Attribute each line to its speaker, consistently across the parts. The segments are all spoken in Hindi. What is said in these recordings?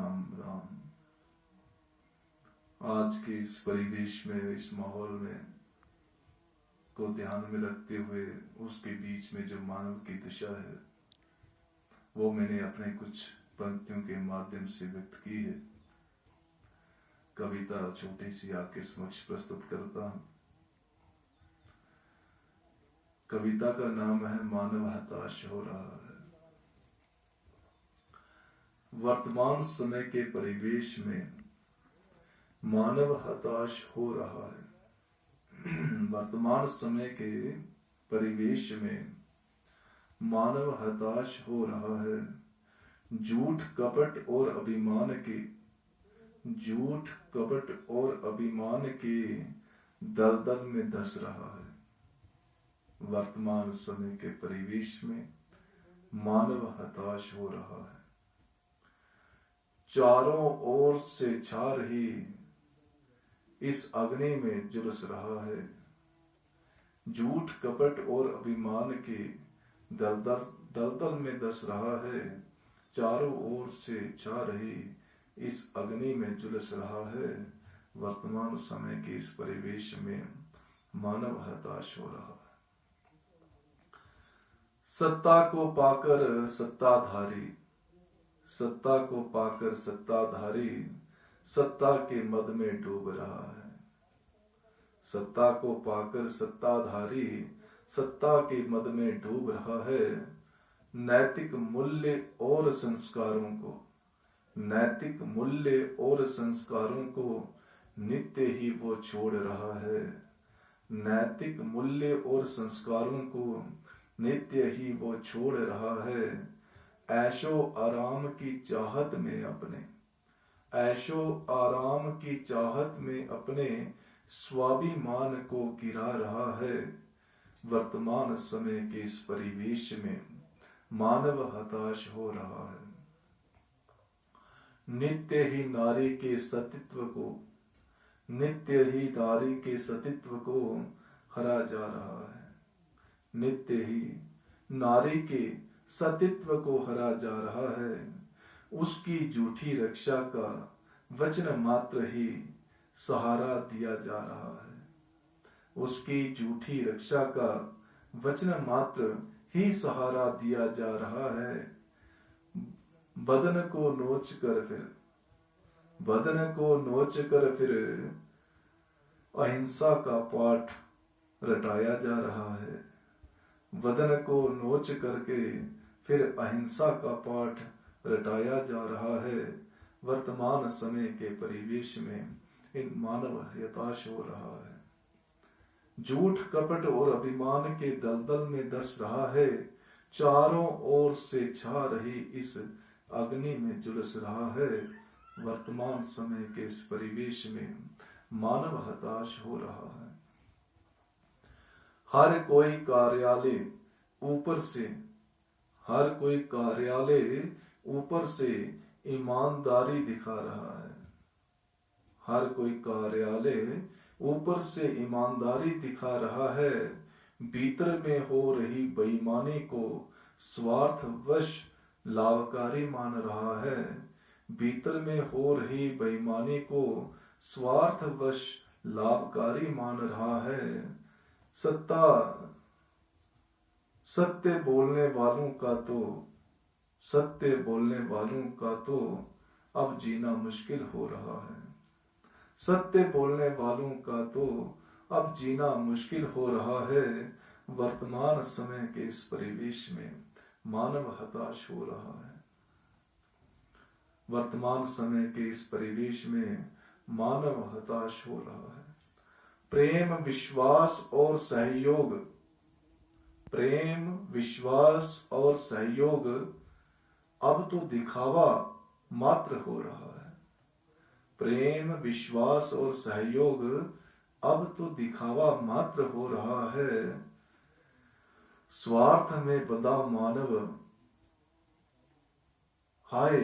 Speaker 1: राम राम। आज के इस परिवेश में, इस माहौल में को ध्यान में रखते हुए उसके बीच में जो मानव की दिशा है वो मैंने अपने कुछ पंक्तियों के माध्यम से व्यक्त की है। कविता छोटी सी आपके समक्ष प्रस्तुत करता हूं। कविता का नाम है मानव हताश हो रहा है। वर्तमान समय के परिवेश में मानव हताश हो रहा है। वर्तमान समय के परिवेश में मानव हताश हो रहा है। झूठ कपट और अभिमान के दलदल में धंस रहा है। वर्तमान समय के परिवेश में मानव हताश हो रहा है। चारों ओर से छा रही इस अग्नि में झुलस रहा है। झूठ कपट और अभिमान के दलदल में धंस रहा है। चारों ओर से छा रही इस अग्नि में झुलस रहा है। वर्तमान समय के इस परिवेश में मानव हताश हो रहा है। सत्ता को पाकर सत्ताधारी सत्ता के मद में डूब रहा है। सत्ता को पाकर सत्ताधारी सत्ता के मद में डूब रहा है। नैतिक मूल्य और संस्कारों को नित्य ही वो छोड़ रहा है। नैतिक मूल्य और संस्कारों को नित्य ही वो छोड़ रहा है। ऐशो आराम की चाहत में अपने स्वाभिमान को गिरा रहा है। वर्तमान समय के इस परिवेश में मानव हताश हो रहा है। नित्य ही नारी के सतीत्व को हरा जा रहा है। नित्य ही नारी के सतीत्व को हरा जा रहा है। उसकी झूठी रक्षा का वचन मात्र ही सहारा दिया जा रहा है। उसकी झूठी रक्षा का वचन मात्र ही सहारा दिया जा रहा है। बदन को नोच कर फिर अहिंसा का पाठ रटाया जा रहा है। बदन को नोच करके फिर अहिंसा का पाठ रटाया जा रहा है। वर्तमान समय के परिवेश में इन मानव हताश हो रहा है। झूठ कपट और अभिमान के दलदल में धंस रहा है। चारों ओर से छा रही इस अग्नि में झुलस रहा है। वर्तमान समय के इस परिवेश में मानव हताश हो रहा है। हर कोई कार्यालय ऊपर से ईमानदारी दिखा रहा है। हर कोई कार्यालय ऊपर से ईमानदारी दिखा रहा है। भीतर में हो रही बेईमानी को स्वार्थवश लाभकारी मान रहा है। भीतर में हो रही बेईमानी को स्वार्थवश लाभकारी मान रहा है। सत्य बोलने वालों का तो अब जीना मुश्किल हो रहा है। सत्य बोलने वालों का तो अब जीना मुश्किल हो रहा है। वर्तमान समय के इस परिवेश में मानव हताश हो रहा है। वर्तमान समय के इस परिवेश में मानव हताश हो रहा है। प्रेम विश्वास और सहयोग अब तो दिखावा मात्र हो रहा है। प्रेम विश्वास और सहयोग अब तो दिखावा मात्र हो रहा है। स्वार्थ में बंधा मानव हाय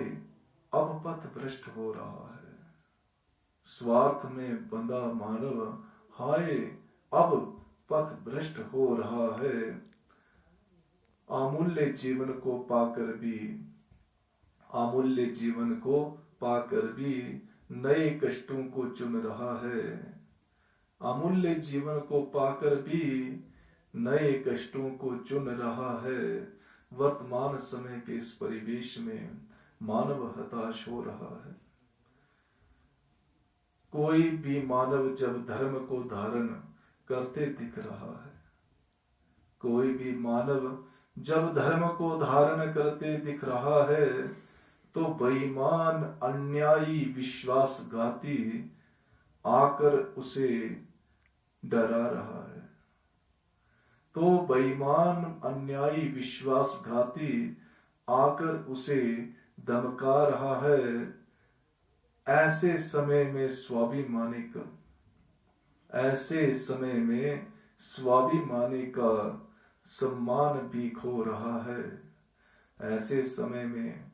Speaker 1: अब पथ भ्रष्ट हो रहा है। स्वार्थ में बंधा मानव हाय अब पथ भ्रष्ट हो रहा है। अमूल्य जीवन को पाकर भी अमूल्य जीवन को पाकर भी नए कष्टों को चुन रहा है। अमूल्य जीवन को पाकर भी नए कष्टों को चुन रहा है। वर्तमान समय के इस परिवेश में मानव हताश हो रहा है। कोई भी मानव जब धर्म को धारण करते दिख रहा है, कोई भी मानव जब धर्म को धारण करते दिख रहा है, तो बेईमान अन्यायी विश्वासघाती आकर उसे डरा रहा है। तो बेईमान अन्यायी विश्वासघाती आकर उसे धमका रहा है। ऐसे समय में स्वाभिमानी का सम्मान भी खो रहा है। ऐसे समय में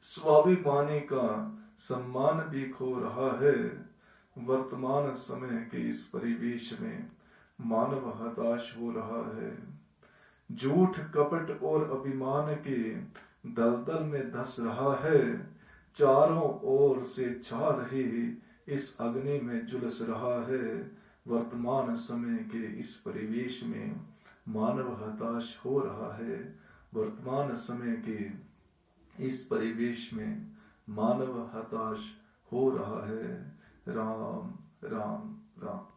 Speaker 1: स्वाभिमानी का सम्मान भी खो रहा है। वर्तमान समय के इस परिवेश में मानव हताश हो रहा है। झूठ, कपट और अभिमान के दलदल में धंस रहा है। चारों ओर से छा रही इस अग्नि में झुलस रहा है। वर्तमान समय के इस परिवेश में मानव हताश हो रहा है। वर्तमान समय के इस परिवेश में मानव हताश हो रहा है। राम राम राम।